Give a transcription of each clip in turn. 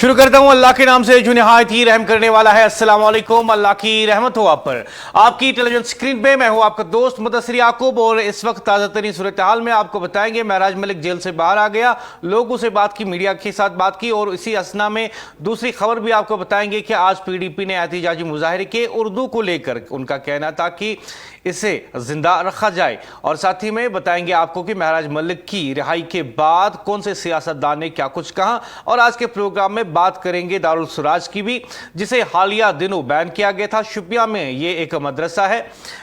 शुरू करता हूं अल्लाह के नाम से जो निहायत ही रहम करने वाला है। अस्सलाम वालेकुम, अल्लाह की रहमत हो आप पर। आपकी टेलीविजन स्क्रीन पे मैं हूं आपका दोस्त मुदस्सिर याकूब और इस वक्त ताज़ा तरीन सूरत हाल में आपको बताएंगे महराज मलिक जेल से बाहर आ गया, लोगों से बात की, मीडिया के साथ बात की और इसी असना में दूसरी खबर भी आपको बताएंगे कि आज PDP ने एहतजाजी मुजाहरे के उर्दू को लेकर उनका कहना था कि इसे जिंदा रखा जाए और साथ ही में बताएंगे आपको कि महराज मलिक की रिहाई के बाद कौन से सियासतदान ने क्या कुछ कहा और आज के प्रोग्राम में बात करेंगे दारुल सुराज की भी, जिसे हालिया दिनों बैन किया गया था। शुपिया में ये एक मदरसा है,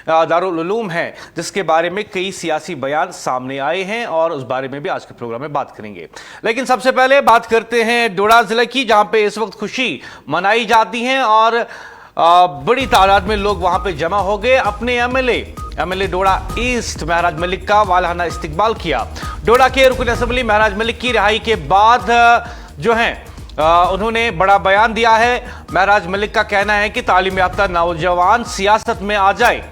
दारुल उलूम है, जिसके बारे में कई सियासी बयान सामने आए हैं और उस बारे में भी आज के प्रोग्राम में बात करेंगे। लेकिन सबसे पहले बात करते हैं डोडा जिले की, जहां पे इस वक्त खुशी मनाई जाती है और बड़ी तादाद में लोग वहां पे जमा हो गए। अपने एमएलए डोडा ईस्ट महराज मलिक का वालहाना इस्तकबाल किया। डोडा के रुकन असेंबली महराज मलिक की रिहाई के बाद जो है उन्होंने बड़ा बयान दिया है। महराज मलिक का कहना है कि तालीम याफ्ता नौजवान सियासत में आ जाए,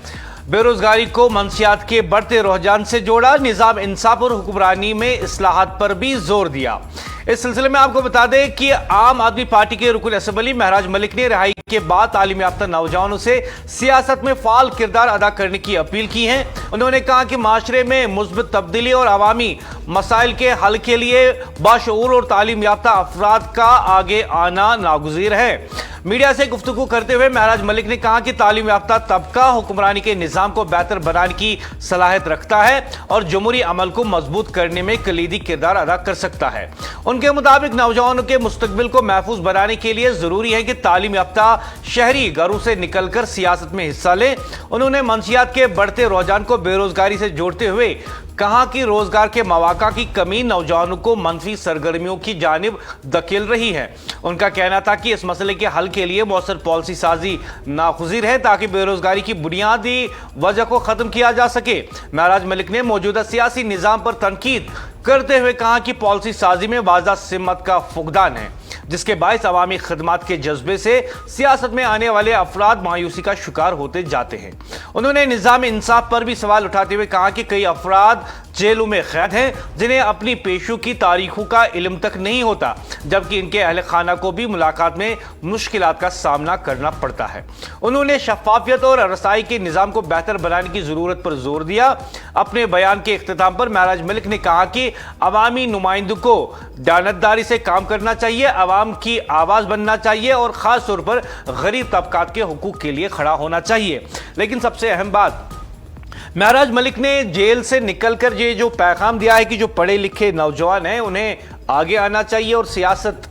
बेरोजगारी को मंशियात के बढ़ते रुझान से जोड़ा, निजाम इंसाफ और हुक्मरानी में इस्लाहात पर भी जोर दिया। इस सिलसिले में आपको बता दें कि आम आदमी पार्टी के रुकन असेंबली महराज मलिक ने रिहाई के बाद तालीम याफ्ता नौजवानों से सियासत में फाल किरदार अदा करने की अपील की है। उन्होंने कहा कि माशरे में मुस्बित तब्दीली और अवामी मसाइल के हल के लिए बाशऊर और तालीम याफ्ता अफराद का आगे आना नागुज़ीर है। मीडिया से गुफ्तगू करते हुए महराज मलिक ने कहा कि तालीम याफ्ता तबका हुक्मरानी के निज़ाम को बेहतर बनाने की सलाहियत रखता है और जमहूरी अमल को मजबूत करने में कलीदी किरदार अदा कर सकता है। उनके मुताबिक नौजवानों के मुस्तकबिल को महफूज बनाने के लिए जरूरी है कि तालीम याफ्ता शहरी घरों से निकलकर सियासत में हिस्सा लें। उन्होंने मंशियात के बढ़ते रुझान को बेरोजगारी से जोड़ते हुए कहा कि रोजगार के मौका की कमी नौजवानों को मनफी सरगर्मियों की जानिब धकेल रही है। उनका कहना था कि इस मसले के हल के लिए मौसर पॉलिसी साजी नागुज़ीर है ताकि बेरोजगारी की बुनियादी वजह को खत्म किया जा सके। महराज मलिक ने मौजूदा सियासी निज़ाम पर तनकीद करते हुए कहा कि पॉलिसी साजी में वाज़ा सिमत का फुकदान है, जिसके बायस अवामी खदमात के जज्बे से सियासत में आने वाले अफराद मायूसी का शिकार होते जाते हैं। उन्होंने निज़ाम इंसाफ पर भी सवाल उठाते हुए कहा कि कई अफराद जेलों में कैद हैं जिन्हें अपनी पेशों की तारीखों का इल्म तक नहीं होता, जबकि इनके अहल खाना को भी मुलाकात में मुश्किलात का सामना करना पड़ता है। उन्होंने शफाफियत और रसाई के निज़ाम को बेहतर बनाने की ज़रूरत पर जोर दिया। अपने बयान के इख्तिताम पर महराज मलिक ने कहा कि अवामी नुमाइंदों को दानतदारी से काम करना चाहिए, अवाम की आवाज़ बनना चाहिए और ख़ास तौर पर गरीब तबकात के हुकूक के लिए खड़ा होना चाहिए। लेकिन सबसे अहम बात, महराज मलिक ने जेल से निकलकर ये जो पैगाम दिया है कि जो पढ़े लिखे नौजवान हैं उन्हें आगे आना चाहिए और सियासत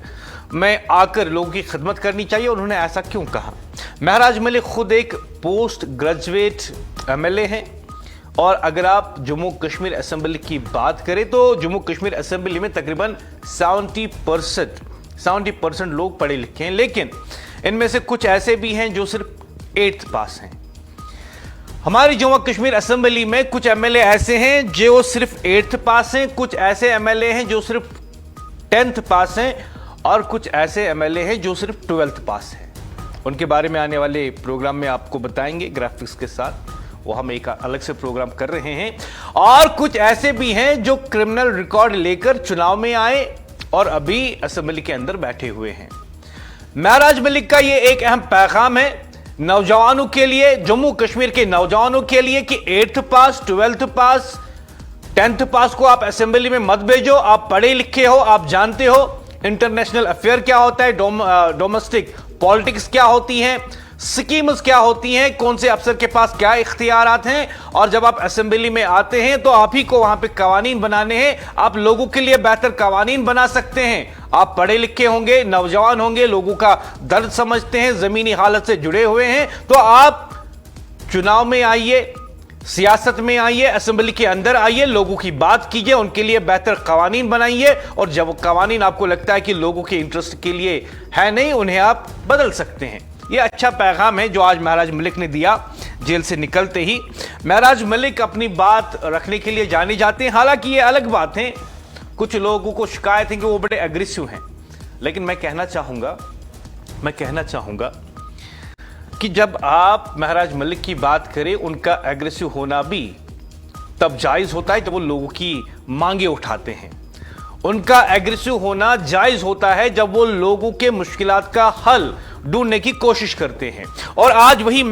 में आकर लोगों की खिदमत करनी चाहिए। उन्होंने ऐसा क्यों कहा? महराज मलिक खुद एक पोस्ट ग्रेजुएट एमएलए हैं और अगर आप जम्मू कश्मीर असेंबली की बात करें तो जम्मू कश्मीर असेंबली में तकरीबन 70% लोग पढ़े लिखे हैं, लेकिन इनमें से कुछ ऐसे भी हैं जो सिर्फ 8th पास हैं। हमारी जम्मू कश्मीर असेंबली में कुछ एमएलए ऐसे हैं जो सिर्फ 8th पास हैं, कुछ ऐसे एमएलए हैं जो सिर्फ 10th पास हैं और कुछ ऐसे एमएलए हैं जो सिर्फ 12th पास हैं। उनके बारे में आने वाले प्रोग्राम में आपको बताएंगे ग्राफिक्स के साथ, वो हम एक अलग से प्रोग्राम कर रहे हैं। और कुछ ऐसे भी हैं जो क्रिमिनल रिकॉर्ड लेकर चुनाव में आए और अभी असेंबली के अंदर बैठे हुए हैं। महराज मलिक का ये एक अहम पैगाम है नौजवानों के लिए, जम्मू कश्मीर के नौजवानों के लिए कि 8th पास, 12th पास, 10th पास को आप असेंबली में मत भेजो। आप पढ़े लिखे हो, आप जानते हो इंटरनेशनल अफेयर क्या होता है, डोमेस्टिक पॉलिटिक्स क्या होती है, स्कीम्स क्या होती हैं, कौन से अफसर के पास क्या इख्तियारात हैं, और जब आप असेंबली में आते हैं तो आप ही को वहां पे कवानीन बनाने हैं। आप लोगों के लिए बेहतर कवानीन बना सकते हैं। आप पढ़े लिखे होंगे, नौजवान होंगे, लोगों का दर्द समझते हैं, जमीनी हालत से जुड़े हुए हैं, तो आप चुनाव में आइए, सियासत में आइए, असेंबली के अंदर आइए, लोगों की बात कीजिए, उनके लिए बेहतर कवानीन बनाइए और जब कवानीन आपको लगता है कि लोगों के इंटरेस्ट के लिए है नहीं, उन्हें आप बदल सकते हैं। यह अच्छा पैगाम है जो आज महराज मलिक ने दिया जेल से निकलते ही। महराज मलिक अपनी बात रखने के लिए जाने जाते हैं। हालांकि ये अलग बात है, कुछ लोगों को शिकायत है कि वो बड़े एग्रेसिव हैं, लेकिन मैं कहना चाहूंगा कि जब आप महराज मलिक की बात करें, उनका एग्रेसिव होना भी तब जायज होता है जब वो लोगों की मांगे उठाते हैं। उनका एग्रेसिव होना जायज होता है जब वो लोगों के मुश्किलात का हल ढूंढने की कोशिश करते हैं। और आज वही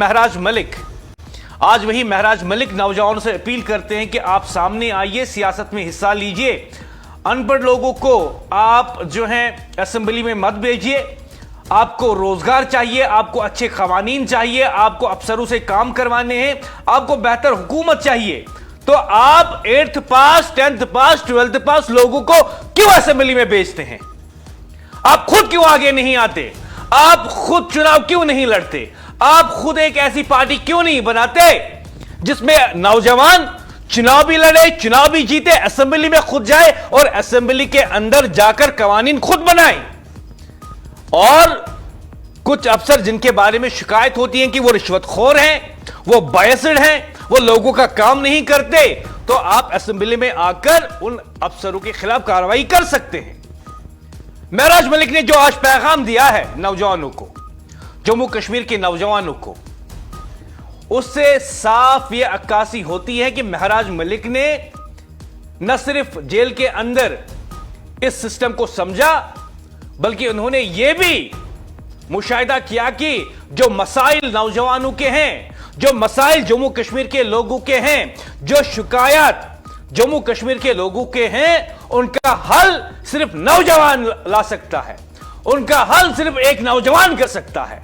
महराज मलिक नौजवानों से अपील करते हैं कि आप सामने आइए, सियासत में हिस्सा लीजिए। अनपढ़ लोगों को आप जो हैं असेंबली में मत भेजिए। आपको रोजगार चाहिए, आपको अच्छे कवानीन चाहिए, आपको अफसरों से काम करवाने हैं, आपको बेहतर हुकूमत चाहिए, तो आप 8th पास, 10th पास, 12th पास लोगों को क्यों असेंबली में भेजते हैं? आप खुद क्यों आगे नहीं आते? आप खुद चुनाव क्यों नहीं लड़ते? आप खुद एक ऐसी पार्टी क्यों नहीं बनाते जिसमें नौजवान चुनाव भी लड़े, चुनाव भी जीते, असेंबली में खुद जाए और असेंबली के अंदर जाकर कवानीन खुद बनाए? और कुछ अफसर जिनके बारे में शिकायत होती है कि वो रिश्वतखोर हैं, वो बायस्ड हैं, वो लोगों का काम नहीं करते, तो आप असेंबली में आकर उन अफसरों के खिलाफ कार्रवाई कर सकते हैं। महराज मलिक ने जो आज पैगाम दिया है नौजवानों को, जम्मू कश्मीर के नौजवानों को, उससे साफ यह अक्कासी होती है कि महराज मलिक ने न सिर्फ जेल के अंदर इस सिस्टम को समझा, बल्कि उन्होंने यह भी मुशाहिदा किया कि जो मसाइल नौजवानों के हैं, जो मसाइल जम्मू कश्मीर के लोगों के हैं, जो शिकायत जम्मू कश्मीर के लोगों के हैं, उनका हल सिर्फ नौजवान ला सकता है, उनका हल सिर्फ एक नौजवान कर सकता है।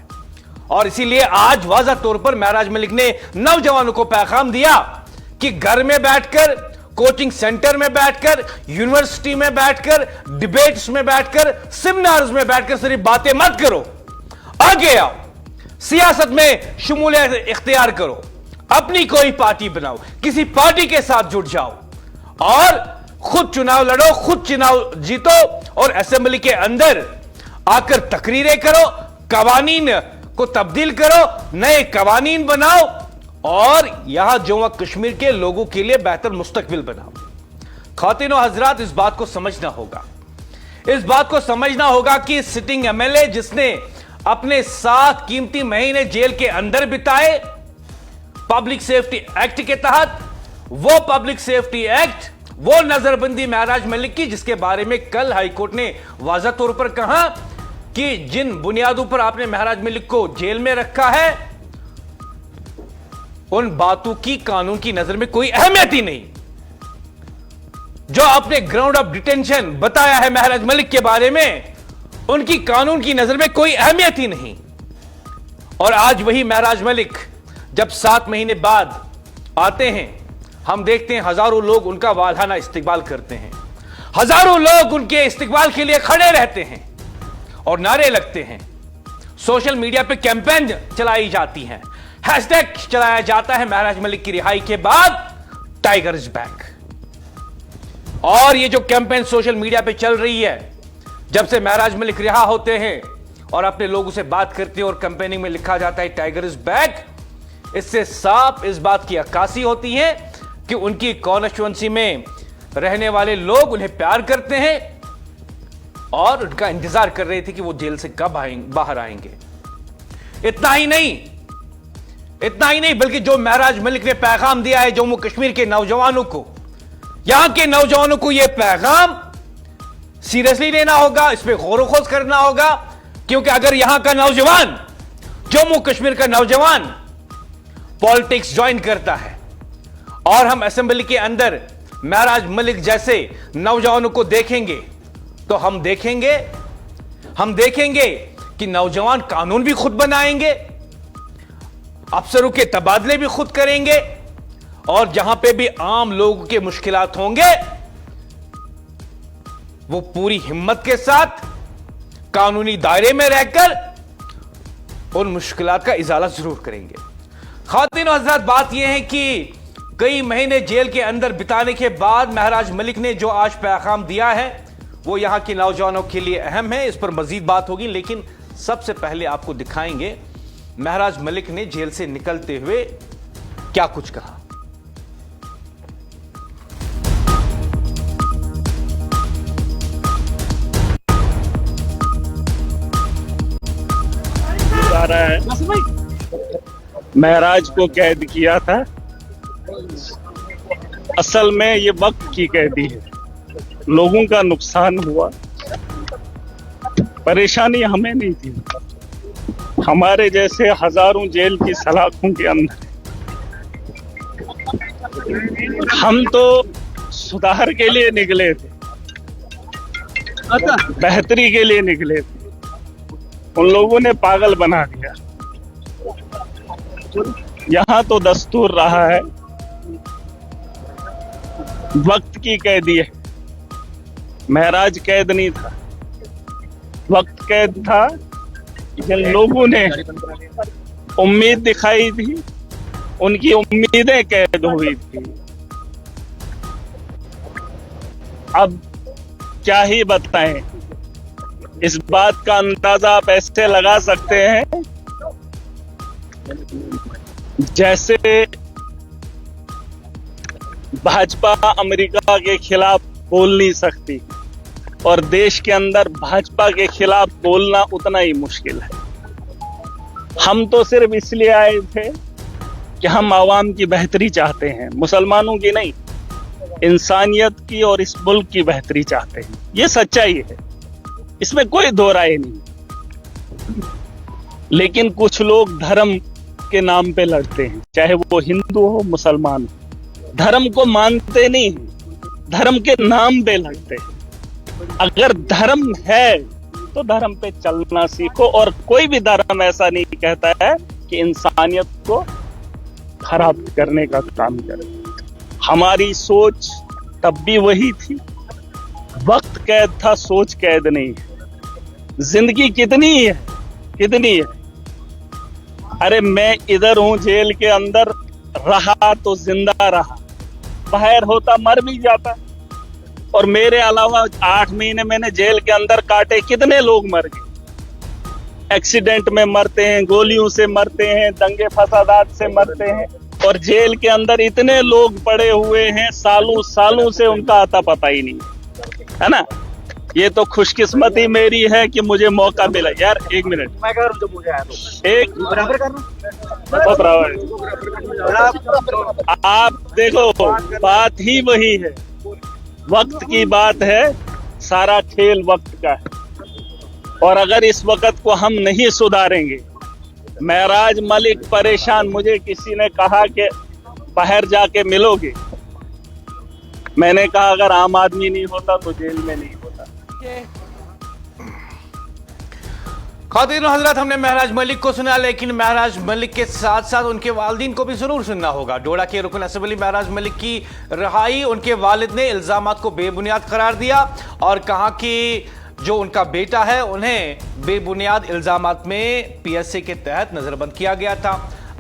और इसीलिए आज वाज़ा तौर पर महराज मलिक ने नौजवानों को पैगाम दिया कि घर में बैठकर, कोचिंग सेंटर में बैठकर, यूनिवर्सिटी में बैठकर, डिबेट्स में बैठकर, सेमिनार्स में बैठकर सिर्फ बातें मत करो, आगे आओ, सियासत में शमूलियत इख्तियार करो, अपनी कोई पार्टी बनाओ, किसी पार्टी के साथ जुड़ जाओ और खुद चुनाव लड़ो, खुद चुनाव जीतो और असेंबली के अंदर आकर तकरीरें करो, कवानीन को तब्दील करो, नए कवानीन बनाओ और यहां जम्मू कश्मीर के लोगों के लिए बेहतर मुस्तकबिल बनाओ। खातिन और हजरात, इस बात को समझना होगा, इस बात को समझना होगा कि सिटिंग एमएलए जिसने अपने 7 कीमती महीने जेल के अंदर बिताए पब्लिक सेफ्टी एक्ट के तहत, वो पब्लिक सेफ्टी एक्ट, वो नजरबंदी महराज मलिक की जिसके बारे में कल हाईकोर्ट ने वाज़ा तौर पर कहा कि जिन बुनियादों पर आपने महराज मलिक को जेल में रखा है, उन बातों की कानून की नजर में कोई अहमियत ही नहीं। जो आपने ग्राउंड ऑफ डिटेंशन बताया है महराज मलिक के बारे में, उनकी कानून की नजर में कोई अहमियत ही नहीं। और आज वही महराज मलिक जब 7 महीने बाद आते हैं, हम देखते हैं हजारों लोग उनका वालहाना इस्तकबाल करते हैं, हजारों लोग उनके इस्तकबाल के लिए खड़े रहते हैं और नारे लगते हैं, सोशल मीडिया पे कैंपेन चलाई जाती हैं, हैशटैग चलाया जाता है महराज मलिक की रिहाई के बाद टाइगर इज बैक। और ये जो कैंपेन सोशल मीडिया पे चल रही है, जब से महराज मलिक रिहा होते हैं और अपने लोगों से बात करते हैं और कैंपेनिंग में लिखा जाता है टाइगर इज बैक, इससे साफ इस बात की अक्कासी होती है कि उनकी कॉन्स्टिट्यूएंसी में रहने वाले लोग उन्हें प्यार करते हैं और उनका इंतजार कर रहे थे कि वो जेल से कब बाहर आएंगे। इतना ही नहीं बल्कि जो महराज मलिक ने पैगाम दिया है जम्मू कश्मीर के नौजवानों को, यहां के नौजवानों को यह पैगाम सीरियसली लेना होगा, इस पर गौर खोज करना होगा, क्योंकि अगर यहां का नौजवान, जम्मू कश्मीर का नौजवान पॉलिटिक्स ज्वाइन करता है और हम असेंबली के अंदर महराज मलिक जैसे नौजवानों को देखेंगे, तो हम देखेंगे कि नौजवान कानून भी खुद बनाएंगे, अफसरों के तबादले भी खुद करेंगे और जहां पे भी आम लोगों के मुश्किलात होंगे, वो पूरी हिम्मत के साथ कानूनी दायरे में रहकर उन मुश्किलात का इजाला जरूर करेंगे। खातिन और हज़रात, बात यह है कि कई महीने जेल के अंदर बिताने के बाद महराज मलिक ने जो आज पैगाम दिया है वो यहां के नौजवानों के लिए अहम है। इस पर मजीद बात होगी, लेकिन सबसे पहले आपको दिखाएंगे महराज मलिक ने जेल से निकलते हुए क्या कुछ कहा। आ रहा है, महराज को कैद किया था, असल में ये वक्त की कैदी है। लोगों का नुकसान हुआ। परेशानी हमें नहीं थी, हमारे जैसे हजारों जेल की सलाखों के अंदर। हम तो सुधार के लिए निकले थे, बेहतरी के लिए निकले थे, उन लोगों ने पागल बना दिया। यहां तो दस्तूर रहा है, वक्त की कैदी है। महराज कैद नहीं था, वक्त कैद था। जिन लोगों ने उम्मीद दिखाई थी, उनकी उम्मीदें कैद हुई थी। अब क्या ही बताएं, इस बात का अंदाजा आप ऐसे लगा सकते हैं जैसे भाजपा अमेरिका के खिलाफ बोल नहीं सकती और देश के अंदर भाजपा के खिलाफ बोलना उतना ही मुश्किल है। हम तो सिर्फ इसलिए आए थे कि हम आवाम की बेहतरी चाहते हैं, मुसलमानों की नहीं, इंसानियत की और इस मुल्क की बेहतरी चाहते हैं। ये सच्चाई है, इसमें कोई दो राय नहीं। लेकिन कुछ लोग धर्म के नाम पे लड़ते हैं, चाहे वो हिंदू हो मुसलमान हो, धर्म को मानते नहीं, धर्म के नाम पे लड़ते हैं। अगर धर्म है तो धर्म पे चलना सीखो, और कोई भी धर्म ऐसा नहीं कहता है कि इंसानियत को खराब करने का काम करे। हमारी सोच तब भी वही थी, वक्त कैद था, सोच कैद नहीं है। जिंदगी कितनी है, कितनी है। अरे मैं इधर हूं जेल के अंदर, रहा तो जिंदा रहा, बाहर होता मर भी जाता। और मेरे अलावा 8 महीने मैंने जेल के अंदर काटे, कितने लोग मर गए। एक्सीडेंट में मरते हैं, गोलियों से मरते हैं, दंगे फसादात से मरते हैं, और जेल के अंदर इतने लोग पड़े हुए हैं, सालों सालों से उनका आता पता ही नहीं है ना। ये तो खुशकिस्मती मेरी है कि मुझे मौका मिला। यार एक मिनट, मैं कह रहा हूं, जब मुझे आया तो एक बराबर करना। आप देखो, बात ही वही है, वक्त की बात है, सारा खेल वक्त का है। और अगर इस वक्त को हम नहीं सुधारेंगे, महराज मलिक परेशान, मुझे किसी ने कहा कि बाहर जाके मिलोगे, मैंने कहा अगर आम आदमी नहीं होता तो जेल में नहीं होता। खातिन हजरत, हमने महराज मलिक को सुना, लेकिन महराज मलिक के साथ साथ उनके वालिदीन को भी जरूर सुनना होगा। डोडा के रुकन असेंबली महराज मलिक की रिहाई, उनके वालिद ने इल्जामात को बेबुनियाद करार दिया और कहा कि जो उनका बेटा है उन्हें बेबुनियाद इल्जामात में पीएसए के तहत नजरबंद किया गया था।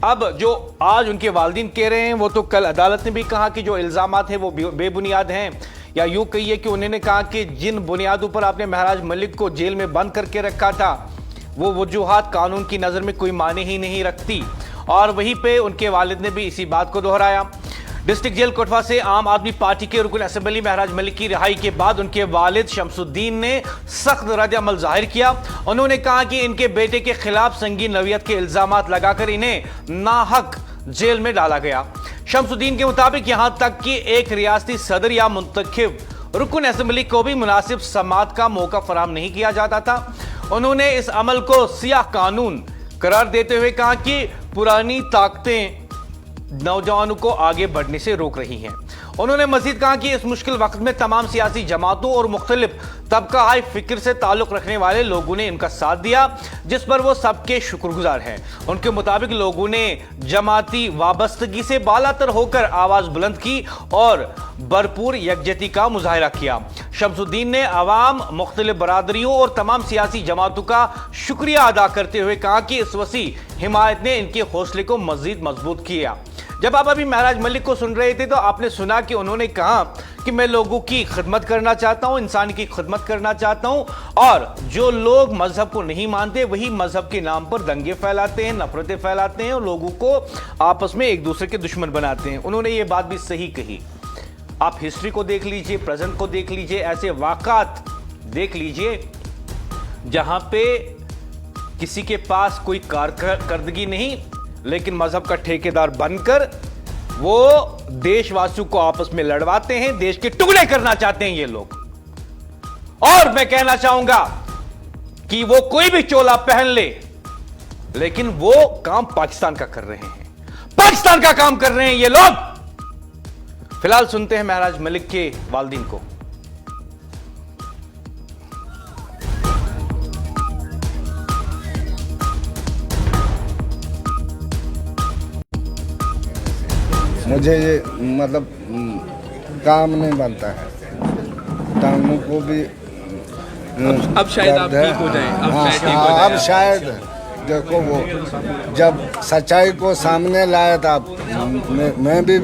अब जो आज उनके वालिदीन कह रहे हैं, वो तो कल अदालत ने भी कहा कि जो इल्जामात है वो बेबुनियाद हैं, या यूं कहिए कि उन्होंने कहा कि जिन बुनियादों पर आपने महराज मलिक को जेल में बंद करके रखा था, वो वजूहात कानून की नज़र में कोई माने ही नहीं रखती। और वहीं पे उनके वालिद ने भी इसी बात को दोहराया। डिस्ट्रिक्ट जेल कोटवा से आम आदमी पार्टी के रुकन असेंबली महराज मलिक की रिहाई के बाद उनके वालिद शमसुद्दीन ने सख्त रद्द अमल जाहिर किया। उन्होंने कहा कि इनके बेटे के खिलाफ संगीन नौयत के इल्जामात लगाकर इन्हें नाहक जेल में डाला गया। शमसुद्दीन के मुताबिक यहां तक कि एक रियासती सदर या मुंतखब रुकन असेंबली को भी मुनासिब समात का मौका फराहम नहीं किया जाता था। उन्होंने इस अमल को सियाह कानून करार देते हुए कहा कि पुरानी ताकतें नौजवानों को आगे बढ़ने से रोक रही हैं। उन्होंने मजीद कहा कि इस मुश्किल वक्त में तमाम सियासी जमातों और मुख्तलिफ तबका हाई फिक्र से ताल्लुक रखने वाले लोगों ने इनका साथ दिया, जिस पर वो सबके शुक्रगुजार हैं। उनके मुताबिक लोगों ने जमाती वाबस्तगी से बालातर होकर आवाज बुलंद की और भरपूर यकजहती का मुजाहिरा किया। शमसुद्दीन ने अवाम, मुख्तलिफ बरादरियों और तमाम सियासी जमातों का शुक्रिया अदा करते हुए कहा कि इस वसी हिमायत ने इनके हौसले को मजीद मजबूत किया। जब आप अभी महराज मलिक को सुन रहे थे तो आपने सुना कि उन्होंने कहा कि मैं लोगों की खिदमत करना चाहता हूं, इंसान की खिदमत करना चाहता हूं, और जो लोग मजहब को नहीं मानते वही मजहब के नाम पर दंगे फैलाते हैं, नफरतें फैलाते हैं और लोगों को आपस में एक दूसरे के दुश्मन बनाते हैं। उन्होंने ये बात भी सही कही। आप हिस्ट्री को देख लीजिए, प्रेजेंट को देख लीजिए, ऐसे वाक़ात देख लीजिए जहां पे किसी के पास कोई कारकर्दगी नहीं, लेकिन मजहब का ठेकेदार बनकर वो देशवासियों को आपस में लड़वाते हैं, देश के टुकड़े करना चाहते हैं ये लोग। और मैं कहना चाहूंगा कि वो कोई भी चोला पहन ले, लेकिन वो काम पाकिस्तान का कर रहे हैं, पाकिस्तान का काम कर रहे हैं ये लोग। फिलहाल सुनते हैं महराज मलिक के वालिदीन को। मुझे ये मतलब काम नहीं बनता है, टांगों को भी अब शायद आप ठीक हो जाएं। अब शायद देखो, वो जब सच्चाई को सामने लाया था, मैं भी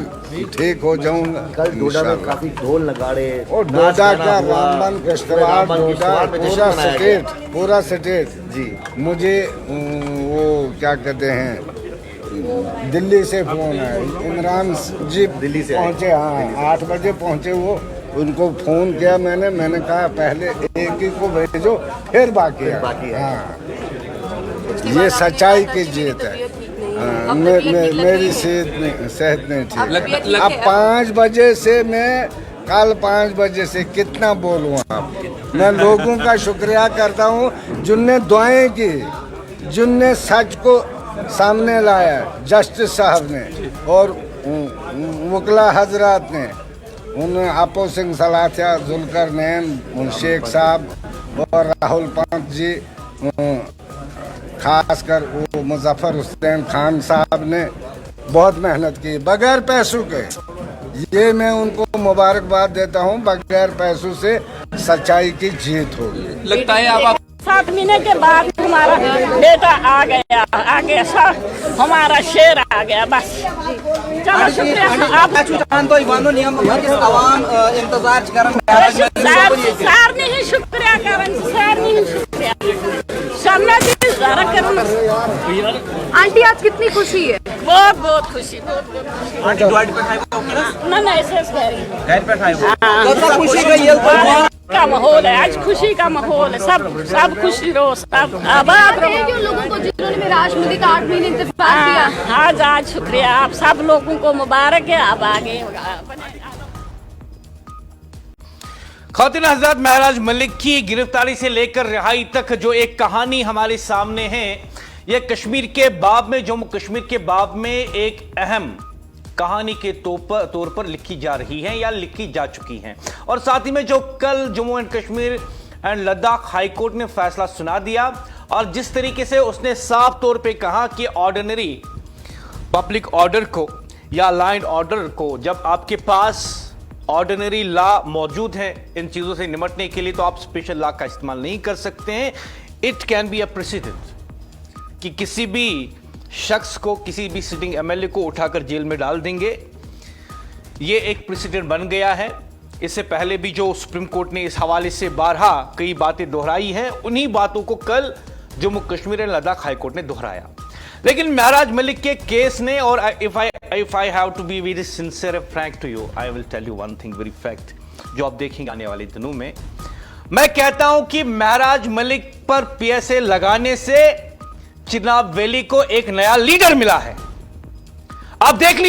ठीक हो जाऊंगा। कल डोडा में काफी ढोल नगाड़े और डोडा का रामबन किश्तवाड़ डोडा पूरा स्टेट जी। मुझे वो क्या कहते हैं, दिल्ली से फोन है, इमरान जी दिल्ली से पहुंचे, हाँ 8 बजे पहुंचे वो। उनको फोन किया मैंने कहा पहले एक ही को भेजो, फिर बाकी है। हाँ, ये सच्चाई की जीत है। हाँ, मेरी सेहत नहीं ठीक। अब 5 बजे से मैं कल 5 बजे से कितना बोलूँ आप। मैं लोगों का शुक्रिया करता हूँ जिनने दुआएं की, जिनने सच को सामने लाया, जस्टिस साहब ने और वकला हजरात ने, उन आपो सिंह सलाथिया, जुल्करनैन, शेख साहब और राहुल पंत जी, खासकर वो मुजफ्फर हुसैन खान साहब ने बहुत मेहनत की बगैर पैसों के। ये मैं उनको मुबारकबाद देता हूँ। बगैर पैसों से सच्चाई की जीत होगी। लगता है आप 7 महीने के बाद हमारा बेटा आ गया सर, हमारा शेर आ गया। बस चलो शुक्रिया। आप सार नहीं शुक्रिया करें, सार नहीं शुक्रिया सामने जरा करें। आंटी आज कितनी खुशी है? बहुत बहुत खुशी, ना ऐसे का माहौल है आज, खुशी का माहौल है। सब खुशी रहो, सब आबाद रहो। जो लोगों को जिन्होंने मेराज मलिक 8 महीने इंतजार किया, आज शुक्रिया आप सब लोगों को मुबारक है। आप आगे खातिन हज़रात, महराज मलिक की गिरफ्तारी से लेकर रिहाई तक जो एक कहानी हमारे सामने है, यह कश्मीर के बाब में, जम्मू कश्मीर के बाब में एक अहम कहानी के तौर पर लिखी जा रही है या लिखी जा चुकी है। और साथ ही में जो कल Jammu and Kashmir and Ladakh high court ने फैसला सुना दिया, और जिस तरीके से उसने साफ तौर पे कहा कि ऑर्डिनरी पब्लिक ऑर्डर को या लॉ एंड ऑर्डर को, जब आपके पास ऑर्डिनरी लॉ मौजूद है इन चीजों से निपटने के लिए, तो आप स्पेशल लॉ का इस्तेमाल नहीं कर सकते हैं। It can be a president कि किसी भी शख्स को, किसी भी सिटिंग एमएलए को उठाकर जेल में डाल देंगे। ये एक प्रेसिडेंट बन गया है। इससे पहले भी जो सुप्रीम कोर्ट ने इस हवाले से बारहा कई बातें दोहराई हैं, उन्हीं बातों को कल Jammu Kashmir and Ladakh high court ने दोहराया। लेकिन महराज मलिक के केस ने, और if I have to be very sincere and frank to you, I will tell you one thing very fact, जो आप देखेंगे आने वाले दिनों में। मैं कहता हूं कि महराज मलिक पर पीएसए लगाने से चिनाब वैली को एक नया लीडर मिला है। आप देख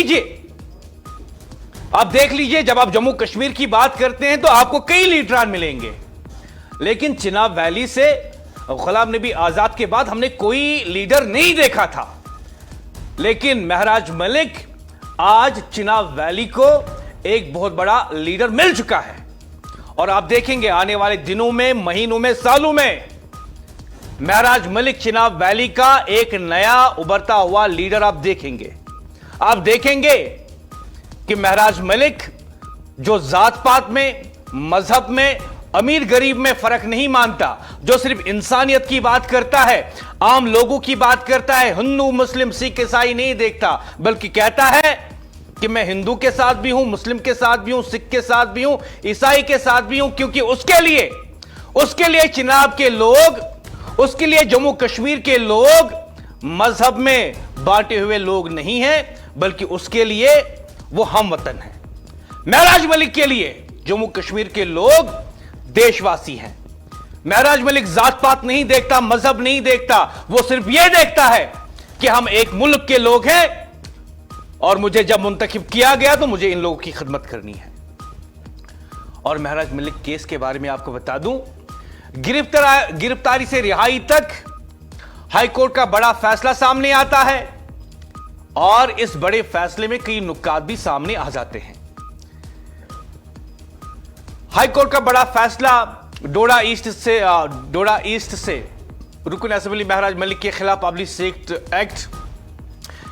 लीजिए, जब आप जम्मू कश्मीर की बात करते हैं तो आपको कई लीडरान मिलेंगे, लेकिन चिनाब वैली से गुलाम नबी आजाद के बाद हमने कोई लीडर नहीं देखा था। लेकिन महराज मलिक आज चिनाब वैली को एक बहुत बड़ा लीडर मिल चुका है, और आप देखेंगे आने वाले दिनों में, महीनों में, सालों में महराज मलिक चिनाब वैली का एक नया उभरता हुआ लीडर आप देखेंगे। आप देखेंगे कि महराज मलिक जो जात पात में, मजहब में, अमीर गरीब में फर्क नहीं मानता, जो सिर्फ इंसानियत की बात करता है, आम लोगों की बात करता है, हिंदू मुस्लिम सिख ईसाई नहीं देखता, बल्कि कहता है कि मैं हिंदू के साथ भी हूं, मुस्लिम के साथ भी हूं, सिख के साथ भी हूं, ईसाई के साथ भी हूं, क्योंकि उसके लिए चिनाब के लोग, उसके लिए जम्मू कश्मीर के लोग मजहब में बांटे हुए लोग नहीं हैं, बल्कि उसके लिए वो हम वतन हैं। महराज मलिक के लिए जम्मू कश्मीर के लोग देशवासी हैं। महराज मलिक जात पात नहीं देखता, मजहब नहीं देखता, वो सिर्फ ये देखता है कि हम एक मुल्क के लोग हैं, और मुझे जब मुंतखब किया गया तो मुझे इन लोगों की खिदमत करनी है। और महराज मलिक केस के बारे में आपको बता दूं, गिरफ्तारी से रिहाई तक हाईकोर्ट का बड़ा फैसला सामने आता है और इस बड़े फैसले में कई नुक्कात भी सामने आ जाते हैं। हाईकोर्ट का बड़ा फैसला डोडा ईस्ट से रुकन असेंबली महराज मलिक के खिलाफ पब्लिक सेफ्टी एक्ट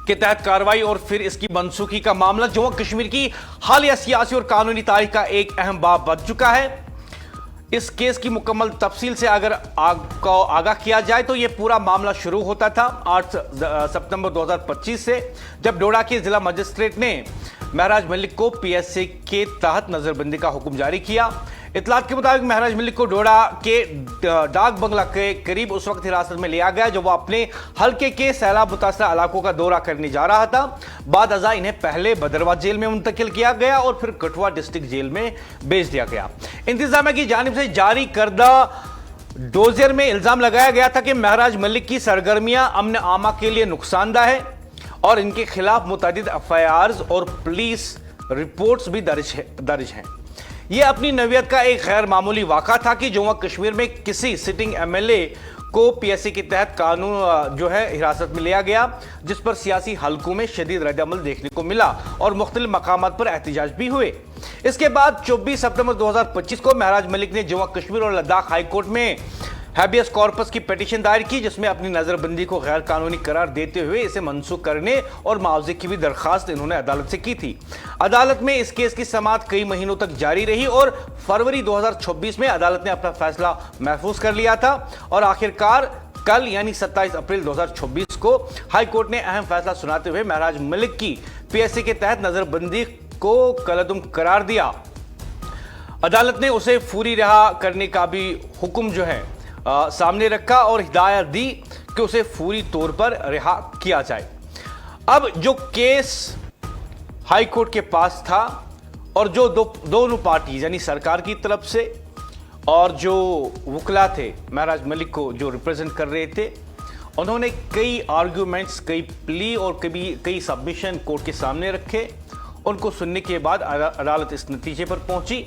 के तहत कार्रवाई और फिर इसकी मनसूखी का मामला जम्मू कश्मीर की हालिया सियासी और कानूनी तारीख का एक अहम बाब बन चुका है। इस केस की मुकम्मल तफसील से अगर आपको आगाह किया जाए तो यह पूरा मामला शुरू होता था 8 सितंबर 2025 से, जब डोडा के जिला मजिस्ट्रेट ने महराज मलिक को पीएसए के तहत नजरबंदी का हुक्म जारी किया। इतलात के मुताबिक महराज मलिक को डोडा के डाक बंगला के करीब उस वक्त हिरासत में लिया गया जब वो अपने हल्के के सैलाब मुतासरा इलाकों का दौरा करने जा रहा था। बाद अज़ा इन्हें पहले भद्रवाह जेल में मुंतकिल किया गया और फिर कठुआ डिस्ट्रिक्ट जेल में भेज दिया गया। इंतजामिया की जानिब से जारी करदा डोजियर में इल्जाम लगाया गया था कि महराज मलिक की सरगर्मियां अमन आमा के लिए नुकसानदा है और इनके खिलाफ मुतअद्दिद एफआईआर्स और पुलिस रिपोर्ट्स भी दर्ज हैं। यह अपनी नवीयत का एक गैर मामूली वाक़ा था कि जम्मू कश्मीर में किसी सिटिंग एमएलए को पीएसए के तहत कानून हिरासत में लिया गया, जिस पर सियासी हलकों में शदीद रद्द-ए-अमल देखने को मिला और मुख्तलिफ मकामात पर एहतजाज भी हुए। इसके बाद 24 सितंबर 2025 को महराज मलिक ने जम्मू कश्मीर और लद्दाख हाई कोर्ट में हैबियस कॉर्पस की पिटीशन दायर की, जिसमें अपनी नजरबंदी को गैर कानूनी करार देते हुए इसे मनसूख करने और मुआवजे की भी दरखास्त इन्होंने अदालत से की थी। अदालत में इस केस की समाअत कई महीनों तक जारी रही और फरवरी 2026 में अदालत ने अपना फैसला महफूज कर लिया था और आखिरकार कल यानी 27 अप्रैल 2026 को हाई कोर्ट ने अहम फैसला सुनाते हुए महराज मलिक की पीएसए के तहत नजरबंदी को कलअदम करार दिया। अदालत ने उसे फौरी रिहा करने का भी हुक्म सामने रखा और हिदायत दी कि उसे फौरी तौर पर रिहा किया जाए। अब जो केस हाई कोर्ट के पास था और जो दोनों पार्टी यानी सरकार की तरफ से और जो वकला थे महराज मलिक को जो रिप्रेजेंट कर रहे थे, उन्होंने कई आर्ग्यूमेंट्स, कई प्ली और कई सबमिशन कोर्ट के सामने रखे। उनको सुनने के बाद अदालत इस नतीजे पर पहुंची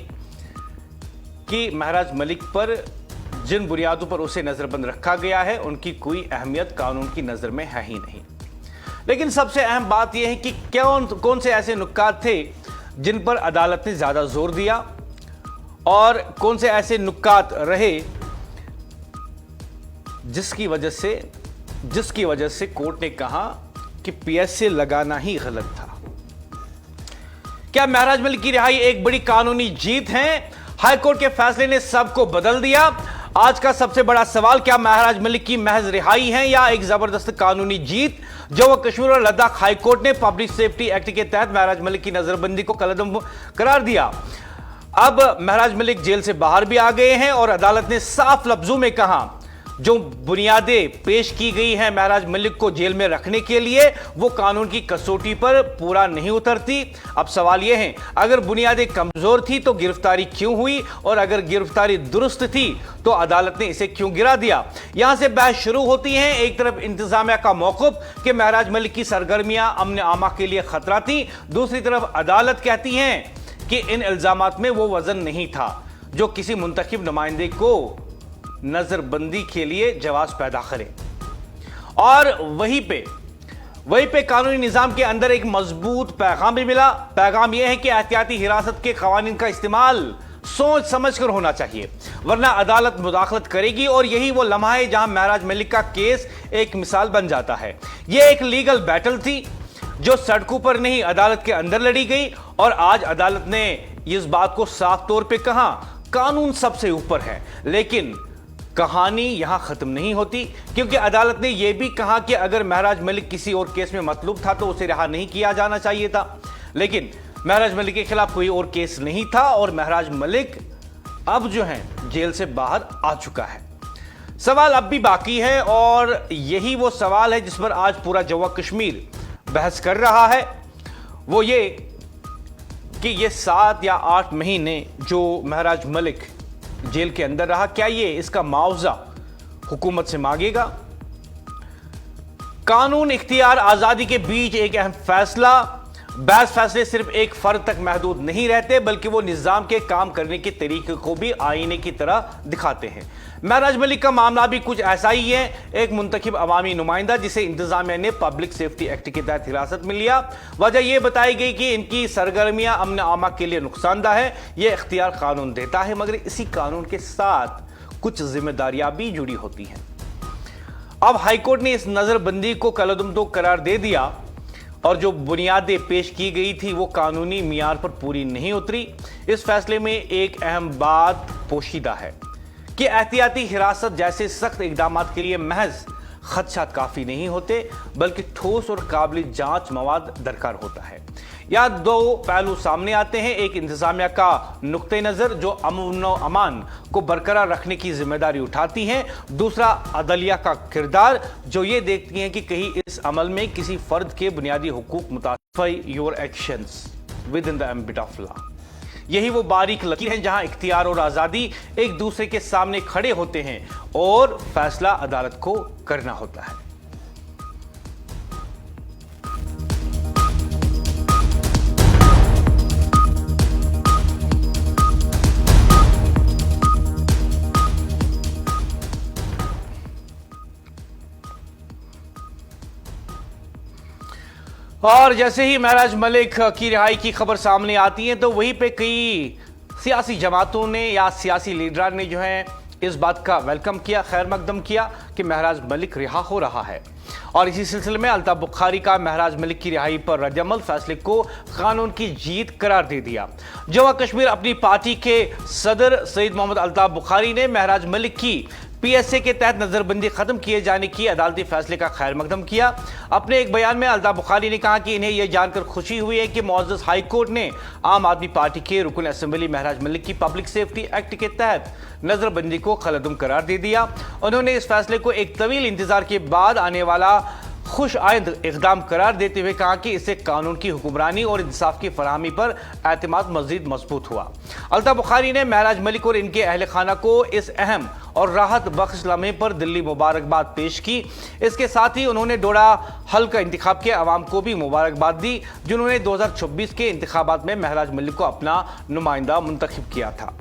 कि महराज मलिक पर जिन बुनियादों पर उसे नजरबंद रखा गया है उनकी कोई अहमियत कानून की नजर में है ही नहीं। लेकिन सबसे अहम बात यह है कि कौन से ऐसे नुक्कात थे जिन पर अदालत ने ज्यादा जोर दिया और कौन से ऐसे नुक्कात रहे जिसकी वजह से कोर्ट ने कहा कि पीएसए लगाना ही गलत था। क्या महराज मलिक की रिहाई एक बड़ी कानूनी जीत है? हाईकोर्ट के फैसले ने सबको बदल दिया। आज का सबसे बड़ा सवाल, क्या महराज मलिक की महज रिहाई है या एक जबरदस्त कानूनी जीत? जम्मू कश्मीर और लद्दाख हाईकोर्ट ने पब्लिक सेफ्टी एक्ट के तहत महराज मलिक की नजरबंदी को कलअदम करार दिया। अब महराज मलिक जेल से बाहर भी आ गए हैं और अदालत ने साफ लफ्जों में कहा जो बुनियादें पेश की गई हैं महराज मलिक को जेल में रखने के लिए वो कानून की कसौटी पर पूरा नहीं उतरती। अब सवाल यह है, अगर बुनियादें कमजोर थी तो गिरफ्तारी क्यों हुई और अगर गिरफ्तारी दुरुस्त थी तो अदालत ने इसे क्यों गिरा दिया? यहां से बहस शुरू होती है। एक तरफ इंतजामिया का मौक़िफ़ कि महराज मलिक की सरगर्मियां अमन आमा के लिए खतरा थी, दूसरी तरफ अदालत कहती है कि इन इल्जामात में वो वजन नहीं था जो किसी मुंतखब नुमाइंदे को नजरबंदी के लिए जवाब पैदा करे। और वहीं पे कानूनी निजाम के अंदर एक मजबूत पैगाम भी मिला। पैगाम यह है कि एहतियाती हिरासत के कवानीन का इस्तेमाल सोच समझकर होना चाहिए, वरना अदालत मुदाखलत करेगी और यही वो लम्हा है जहां महराज मलिक का केस एक मिसाल बन जाता है। यह एक लीगल बैटल थी जो सड़कों पर नहीं अदालत के अंदर लड़ी गई और आज अदालत ने इस बात को साफ तौर पे कहा, कानून सबसे ऊपर है। लेकिन कहानी यहां खत्म नहीं होती, क्योंकि अदालत ने यह भी कहा कि अगर महराज मलिक किसी और केस में मतलूब था तो उसे रिहा नहीं किया जाना चाहिए था। लेकिन महराज मलिक के खिलाफ कोई और केस नहीं था और महराज मलिक अब जेल से बाहर आ चुका है। सवाल अब भी बाकी है और यही वो सवाल है जिस पर आज पूरा जम्मू कश्मीर बहस कर रहा है। वो ये कि ये 7 या 8 महीने जो महराज मलिक जेल के अंदर रहा, क्या ये इसका मुआवजा हुकूमत से मांगेगा? कानून, इख्तियार, आजादी के बीच एक अहम फैसला। बहस फैसले सिर्फ एक फर्द तक महदूद नहीं रहते, बल्कि वो निजाम के काम करने के तरीके को भी आईने की तरह दिखाते हैं। महराज मलिक का मामला भी कुछ ऐसा ही है। एक मुंतखब अवामी नुमाइंदा जिसे इंतजामिया ने पब्लिक सेफ्टी एक्ट के तहत हिरासत में लिया। वजह यह बताई गई कि इनकी सरगर्मियां अमन आमा के लिए नुकसानदा है। यह इख्तियार कानून देता है, मगर इसी कानून के साथ कुछ जिम्मेदारियां भी जुड़ी होती हैं। अब हाईकोर्ट ने इस नजरबंदी को कलअदम तो करार दे दिया और जो बुनियादें पेश की गई थी वो कानूनी मियार पर पूरी नहीं उतरी। इस फैसले में एक अहम बात पोशीदा है कि एहतियाती हिरासत जैसे सख्त इकदाम के लिए महज खदशात काफी नहीं होते, बल्कि ठोस और काबिल जांच मवाद दरकार होता है। यहाँ दो पहलू सामने आते हैं। एक इंतजामिया का नुक्ते नजर जो अमन व अमान को बरकरार रखने की जिम्मेदारी उठाती है, दूसरा अदलिया का किरदार जो ये देखती है कि कहीं इस अमल में किसी फर्द के बुनियादी हुकूक मुताबिक your actions with in the ambit of law. यही वो बारीक लकीर है जहां इख्तियार और आजादी एक दूसरे के सामने खड़े होते हैं और फैसला अदालत को करना होता है। और जैसे ही महराज मलिक की रिहाई की खबर सामने आती है तो वहीं पे कई सियासी जमातों ने या सियासी लीडरान ने जो है इस बात का वेलकम किया, खैर मकदम किया कि महराज मलिक रिहा हो रहा है। और इसी सिलसिले में अल्ताफ बुखारी का महराज मलिक की रिहाई पर रद्दअमल फैसले को कानून की जीत करार दे दिया। जम्मू कश्मीर अपनी पार्टी के सदर सईद मोहम्मद अल्ताफ बुखारी ने महराज मलिक की पीएसए के तहत नजरबंदी खत्म किए जाने की अदालती फैसले का खैर मकदम किया। अपने एक बयान में अल्ताफ बुखारी ने कहा कि इन्हें यह जानकर खुशी हुई है कि मुअज़्ज़ज़ हाई कोर्ट ने आम आदमी पार्टी के रुकन असेंबली महराज मलिक की पब्लिक सेफ्टी एक्ट के तहत नजरबंदी को कलअदम करार दे दिया। उन्होंने इस फैसले को एक तवील इंतजार के बाद आने वाला खुश आइंद इक़दाम करार देते हुए कहा कि इससे कानून की हुक्मरानी और इंसाफ की फराहमी पर एतमाद मज़ीद मजबूत हुआ। अल्ताफ बुखारी ने महराज मलिक और इनके अहल खाना को इस अहम और राहत बख्श लम्हे पर दिल्ली मुबारकबाद पेश की। इसके साथ ही उन्होंने डोडा हल्का इंतखाब के अवाम को भी मुबारकबाद दी, जिन्होंने 2026 के इंतखाबात में महराज मलिक को अपना नुमाइंदा मुंतखब किया था।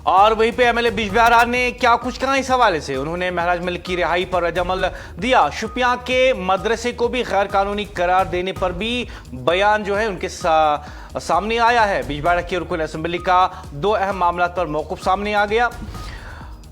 और वहीं पे एमएलए बिजबिहारा ने क्या कुछ कहा इस हवाले से। उन्होंने महराज मलिक की रिहाई पर रद्दअमल दिया। शुपियां के मदरसे को भी गैर कानूनी करार देने पर भी बयान जो है उनके सामने आया है। बिजबिहारा के रुकन असेंबली का दो अहम मामला पर मौक़िफ़ सामने आ गया।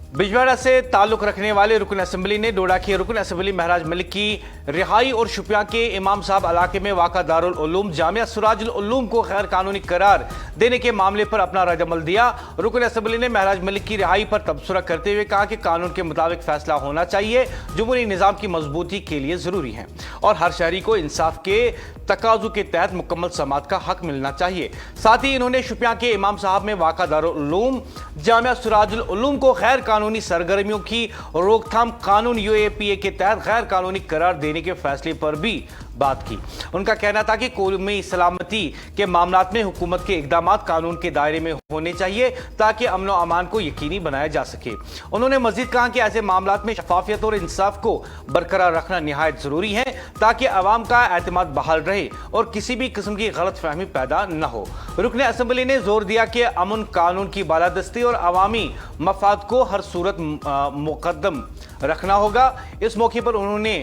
बिजबिहारा से ताल्लुक रखने वाले रुकन असेंबली ने डोडा के रुकन असेंबली महराज मलिक की रिहाई और शुपियां के इमाम साहब इलाके में वाक़ा दारुल उलूम जामिया सिराजुल उलूम को गैर कानूनी करार देने के मामले पर अपना रद्दअमल दिया। रुकन असेंबली ने महराज मलिक की रिहाई पर तबसरा करते हुए कहा कि कानून के मुताबिक फैसला होना चाहिए, जमहूरी निज़ाम की मजबूती के लिए ज़रूरी है और हर शहरी को इंसाफ के तकाज़ु के तहत मुकम्मल समात का हक मिलना चाहिए। साथ ही इन्होंने शुपियां के इमाम साहब में वाक़ा दारुल उलूम जामिया सिराजुल उलूम को गैर कानूनी सरगर्मियों की रोकथाम कानून UAPA के तहत गैर कानूनी करार देने के फैसले पर भी बात की। उनका कहना था कि कौमी सलामती के मामलात में हुकूमत के इक़दामात कानून के दायरे में होने चाहिए ताकि अमन व अमान को यकीनी बनाया जा सके। उन्होंने मजीद कहा कि ऐसे मामलात में शफाफियत और इंसाफ को बरकरार रखना निहायत ज़रूरी है ताकि अवाम का एतमाद बहाल रहे और किसी भी किस्म की गलत फहमी पैदा न हो। रुकन असेंबली ने जोर दिया कि अमन कानून की बालादस्ती और अवामी मफाद को हर सूरत मुकद्दम रखना होगा। इस मौके पर उन्होंने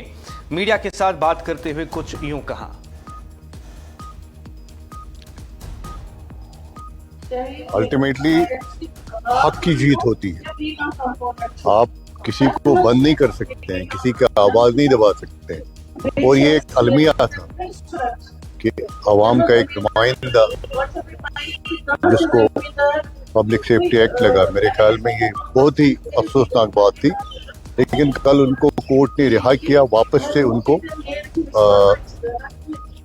मीडिया के साथ बात करते हुए कुछ यूं कहा। अल्टीमेटली हक की जीत होती है। आप किसी को बंद नहीं कर सकते हैं, किसी का आवाज नहीं दबा सकते हैं। और ये एक अलमिया था कि अवाम का एक नुमाइंदा जिसको पब्लिक सेफ्टी एक्ट लगा, मेरे ख्याल में ये बहुत ही अफसोसनाक बात थी। लेकिन कल उनको कोर्ट ने रिहा किया, वापस से उनको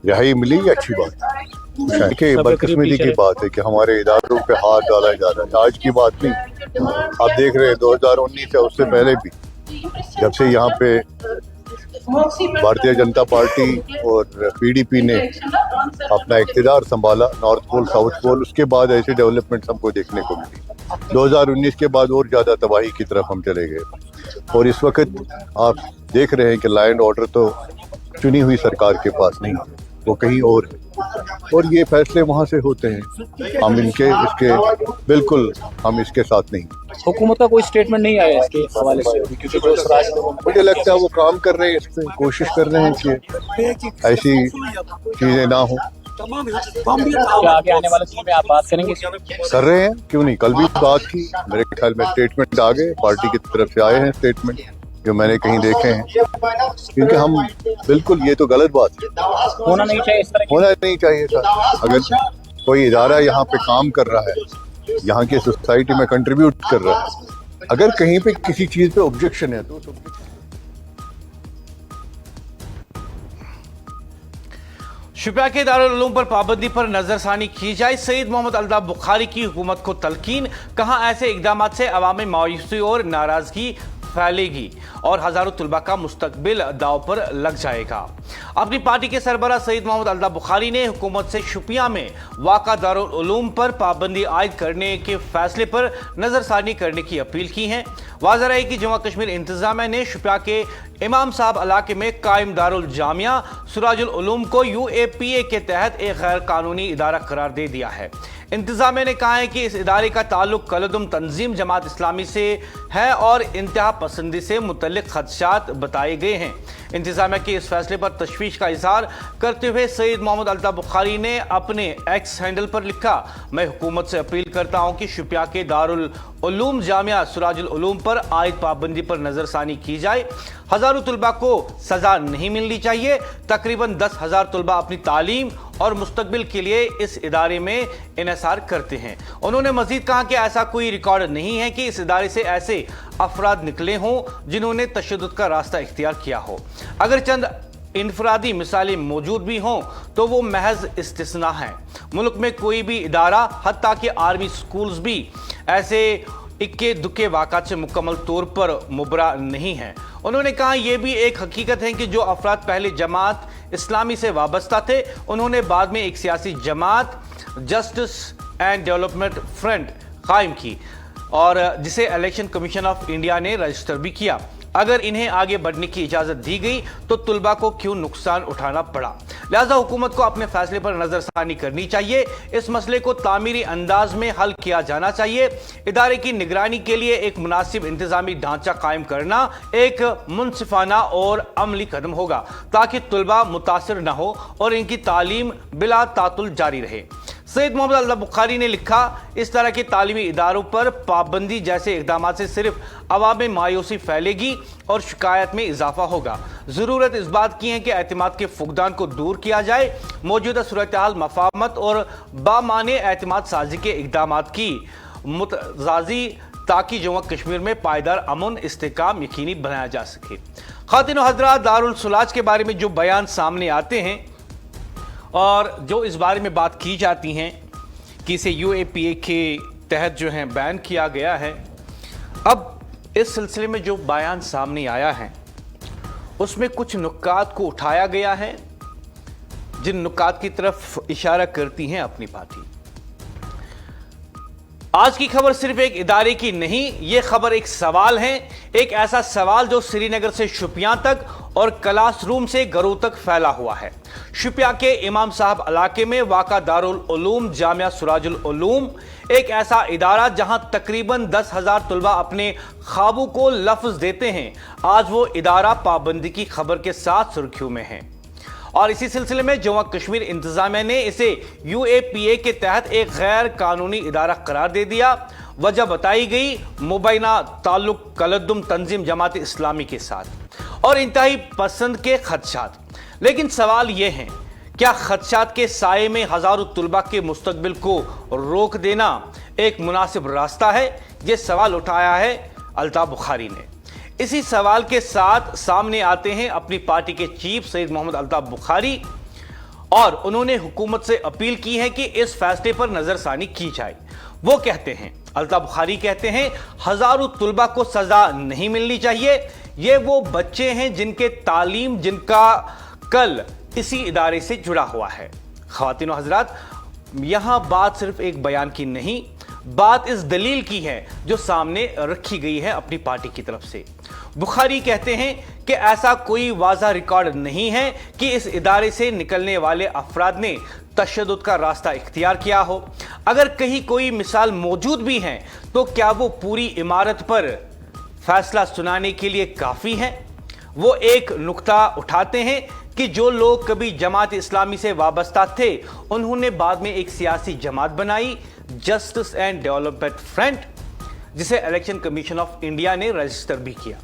रिहाई मिली, ये अच्छी बात है। देखिए बदकिस्मती की बात है कि हमारे इदारों पे हाथ डाला जा रहा है। आज की बात नहीं, आप देख रहे हैं 2019 से उससे पहले भी जब से यहाँ पे भारतीय जनता पार्टी और पीडीपी ने अपना इक़्तिदार संभाला, नॉर्थ पोल साउथ पोल, उसके बाद ऐसे डेवलपमेंट हमको देखने को मिली। 2019 के बाद और ज़्यादा तबाही की तरफ हम चले गए और इस वक्त आप देख रहे हैं कि लॉ एंड ऑर्डर तो चुनी हुई सरकार के पास नहीं, वो कहीं और है और ये फैसले वहाँ से होते हैं। हम बिल्कुल हम इसके साथ नहीं। हुकूमत का कोई स्टेटमेंट नहीं आया इसके हवाले से, क्योंकि जो मुझे लगता है वो काम कर रहे हैं, इस पर कोशिश कर रहे हैं कि ऐसी चीजें ना हो। क्या आगे आने वाले समय में आप बात करेंगे? कर रहे हैं, क्यों नहीं, कल भी बात की, मेरे ख्याल में स्टेटमेंट आ गए, पार्टी की तरफ से आए हैं स्टेटमेंट जो मैंने कहीं देखे हैं, क्योंकि हम बिल्कुल, ये तो गलत बात है, होना नहीं चाहिए, इस तरह होना नहीं चाहिए सर। अगर कोई इदारा यहाँ पे काम कर रहा है, यहाँ की सोसाइटी में कंट्रीब्यूट कर रहा है, अगर कहीं पे किसी चीज पे ऑब्जेक्शन है तो शुपिया के दारुल उलूम पर पाबंदी पर नजरसानी की जाए। सईद मोहम्मद अल्ताफ बुखारी की हुकूमत को तलकीन, कहां ऐसे इकदाम से अवामी मायूसी और नाराजगी फैलेगी और हजारों तुलबा का मुस्तकबिल दाव पर लग जाएगा। अपनी पार्टी के सरबराह सईद मोहम्मद अल्ताफ बुखारी ने हुकूमत से शुपिया में वाक़ा दारुल उलूम पर पाबंदी आयद करने के फैसले पर नजरसानी करने की अपील की है। वाज़ेह रहे कि जम्मू कश्मीर इंतजामिया ने शुपिया के इमाम साहब इलाके में कायम दारुल जामिया सिराजुल उलूम को UAPA के तहत एक गैर कानूनी इदारा करार दे दिया है। इंतजामिया ने कहा है कि इस इदारे का ताल्लुक कलदुम तंजीम जमात इस्लामी से है और इंतहा पसंदी से मुतल्लिक खदशात बताए गए हैं। इंतजामिया के इस फैसले पर तशवीश का इजहार करते हुए सईद मोहम्मद अल्ताफ बुखारी ने अपने एक्स हैंडल पर लिखा, मैं हुकूमत से अपील करता हूँ कि शुपिया के दारुल उलूम जामिया सिराजुल उलूम पर आयद पाबंदी पर नजरसानी की जाए। हजारों तुलबा को सजा नहीं मिलनी चाहिए। तकरीबन 10,000 तुलबा अपनी तालीम और मुस्तकबिल के लिए इस इदारे में इन्हिसार करते हैं। उन्होंने मजीद कहा कि ऐसा कोई रिकॉर्ड नहीं है कि इस इदारे से ऐसे अफराद निकले हों जिन्होंने तशद्दुद का रास्ता इख्तियार किया हो। अगर चंद इनफरादी मिसालें मौजूद भी हों तो वो महज इस्तिस्ना है। मुल्क में कोई भी इदारा, हत्ता कि आर्मी स्कूल्स भी ऐसे इक्के दुक्के वाक़ात से मुकम्मल तौर पर मुबरा नहीं है। उन्होंने कहा यह भी एक हकीकत है कि जो अफराद पहले जमात इस्लामी से वाबस्ता थे, उन्होंने बाद में एक सियासी जमात जस्टिस एंड डेवलपमेंट फ्रंट कायम की और जिसे इलेक्शन कमीशन ऑफ इंडिया ने रजिस्टर भी किया। अगर इन्हें आगे बढ़ने की इजाजत दी गई तो तुलबा को क्यों नुकसान उठाना पड़ा। लिहाजा हुकूमत को अपने फैसले पर नजरसानी करनी चाहिए। इस मसले को तामीरी अंदाज में हल किया जाना चाहिए। इदारे की निगरानी के लिए एक मुनासिब इंतजामी ढांचा कायम करना एक मुनसिफाना और अमली कदम होगा ताकि तुलबा मुतासिर न हो और इनकी तालीम बिला तातुल जारी रहे। सईद मोहम्मद अल्ताफ बुखारी ने लिखा, इस तरह के तालीमी इदारों पर पाबंदी जैसे इकदाम से सिर्फ अवाम में मायूसी फैलेगी और शिकायत में इजाफा होगा। ज़रूरत इस बात की है कि एतमाद के फुकदान को दूर किया जाए। मौजूदा सूरत हाल मफाहमत और बामाने एतमाद साजी के इकदाम की मुतजाजी ताकि जम्मू कश्मीर में पायदार अमन इस्तेकाम यकीनी बनाया जा सके। ख़ातिन हज़रात, दारुल सुलाज के बारे में जो बयान सामने आते हैं और जो इस बारे में बात की जाती हैं कि इसे UAPA के तहत जो है बैन किया गया है, अब इस सिलसिले में जो बयान सामने आया है उसमें कुछ नुकात को उठाया गया है जिन नुकात की तरफ इशारा करती हैं अपनी पार्टी। आज की खबर सिर्फ एक इदारे की नहीं, यह खबर एक सवाल है, एक ऐसा सवाल जो श्रीनगर से शुपियां तक और क्लासरूम से घरों तक फैला हुआ है। शुपिया के इमाम साहब इलाके में वाक़ा दारुल उलूम जामिया सिराजुल उलूम एक ऐसा इदारा जहां तकरीबन 10,000 तुलबा अपने ख्वाबों को लफ्ज देते हैं, आज वो इदारा पाबंदी की खबर के साथ सुर्खियों में है। और इसी सिलसिले में जम्मू कश्मीर इंतजामिया ने इसे UAPA के तहत एक गैर कानूनी इदारा करार दे दिया। वजह बताई गई मुबैना ताल्लुक कलदुम तंजीम जमात इस्लामी के साथ और इंतहाई पसंद के खदशात। लेकिन सवाल यह है, क्या खदशात के साये में हजारों तुलबा के मुस्तकबिल को रोक देना एक मुनासिब रास्ता है? यह सवाल उठाया है अल्ताफ बुखारी ने। इसी सवाल के साथ सामने आते हैं अपनी पार्टी के चीफ सईद मोहम्मद अल्ताफ बुखारी और उन्होंने हुकूमत से अपील की है कि इस फैसले पर नजरसानी की जाए। वो कहते हैं, अल्ताफ बुखारी कहते हैं, हजारों तुलबा को सजा नहीं मिलनी चाहिए। ये वो बच्चे हैं जिनके तालीम, जिनका कल इसी इदारे से जुड़ा हुआ है। ख्वातीन और हजरात, यहां बात सिर्फ एक बयान की नहीं, बात इस दलील की है जो सामने रखी गई है अपनी पार्टी की तरफ से। बुखारी कहते हैं कि ऐसा कोई वाज़ा रिकॉर्ड नहीं है कि इस इदारे से निकलने वाले अफराद ने तशद्दुद का रास्ता इख्तियार किया हो। अगर कहीं कोई मिसाल मौजूद भी है तो क्या वो पूरी इमारत पर फैसला सुनाने के लिए काफ़ी है? वो एक नुक्ता उठाते हैं कि जो लोग कभी जमात इस्लामी से वाबस्ता थे, उन्होंने बाद में एक सियासी जमात बनाई, जस्टिस एंड डेवलपमेंट फ्रंट, जिसे इलेक्शन कमीशन ऑफ इंडिया ने रजिस्टर भी किया।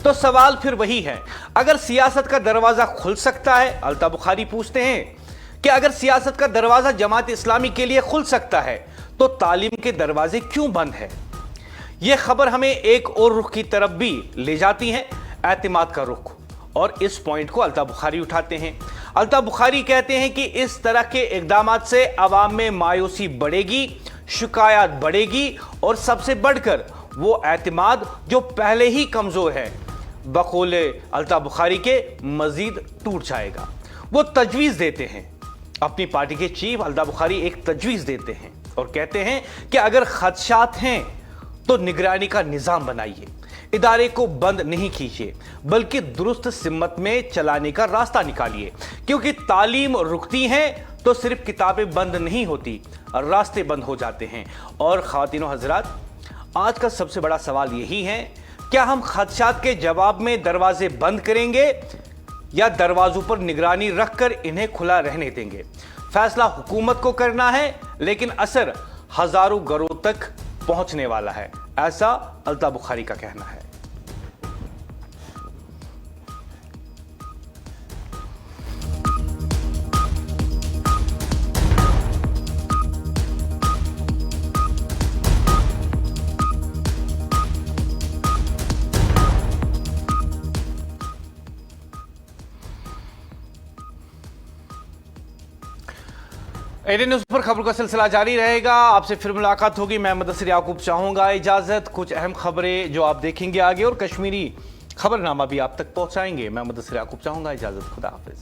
तो सवाल फिर वही है, अगर सियासत का दरवाजा खुल सकता है, अल्ताफ बुखारी पूछते हैं कि अगर सियासत का दरवाजा जमात इस्लामी के लिए खुल सकता है तो तालीम के दरवाजे क्यों बंद है? यह खबर हमें एक और रुख की तरफ भी ले जाती है, एतमाद का रुख, और इस पॉइंट को अल्ताफ बुखारी उठाते हैं। अल्ताफ बुखारी कहते हैं कि इस तरह के इकदामात से अवाम में मायूसी बढ़ेगी, शिकायत बढ़ेगी और सबसे बढ़कर वो एतमाद जो पहले ही कमजोर है, बकौले अल्ताफ बुखारी के मजीद टूट जाएगा। वो तजवीज़ देते हैं, अपनी पार्टी के चीफ अल्ताफ बुखारी एक तजवीज़ देते हैं और कहते हैं कि अगर खदशात हैं तो निगरानी का निज़ाम बनाइए, इदारे को बंद नहीं कीजिए, बल्कि दुरुस्त सिमत में चलाने का रास्ता निकालिए, क्योंकि तालीम रुकती है तो सिर्फ किताबें बंद नहीं होती, रास्ते बंद हो जाते हैं। और ख्वातीनों हजरात, आज का सबसे बड़ा सवाल यही है, क्या हम खदशात के जवाब में दरवाजे बंद करेंगे या दरवाजों पर निगरानी रखकर इन्हें खुला रहने देंगे? फैसला हुकूमत को करना है, लेकिन असर हजारों घरों तक पहुंचने वाला है, ऐसा अल्ताफ बुखारी का कहना है। एडीएन न्यूज़ पर खबरों का सिलसिला जारी रहेगा। आपसे फिर मुलाकात होगी। मैं मुदस्सिर याकूब चाहूंगा इजाजत। कुछ अहम खबरें जो आप देखेंगे आगे और कश्मीरी खबरनामा भी आप तक पहुंचाएंगे। मैं मुदस्सिर याकूब चाहूंगा इजाजत। खुदा हाफिज।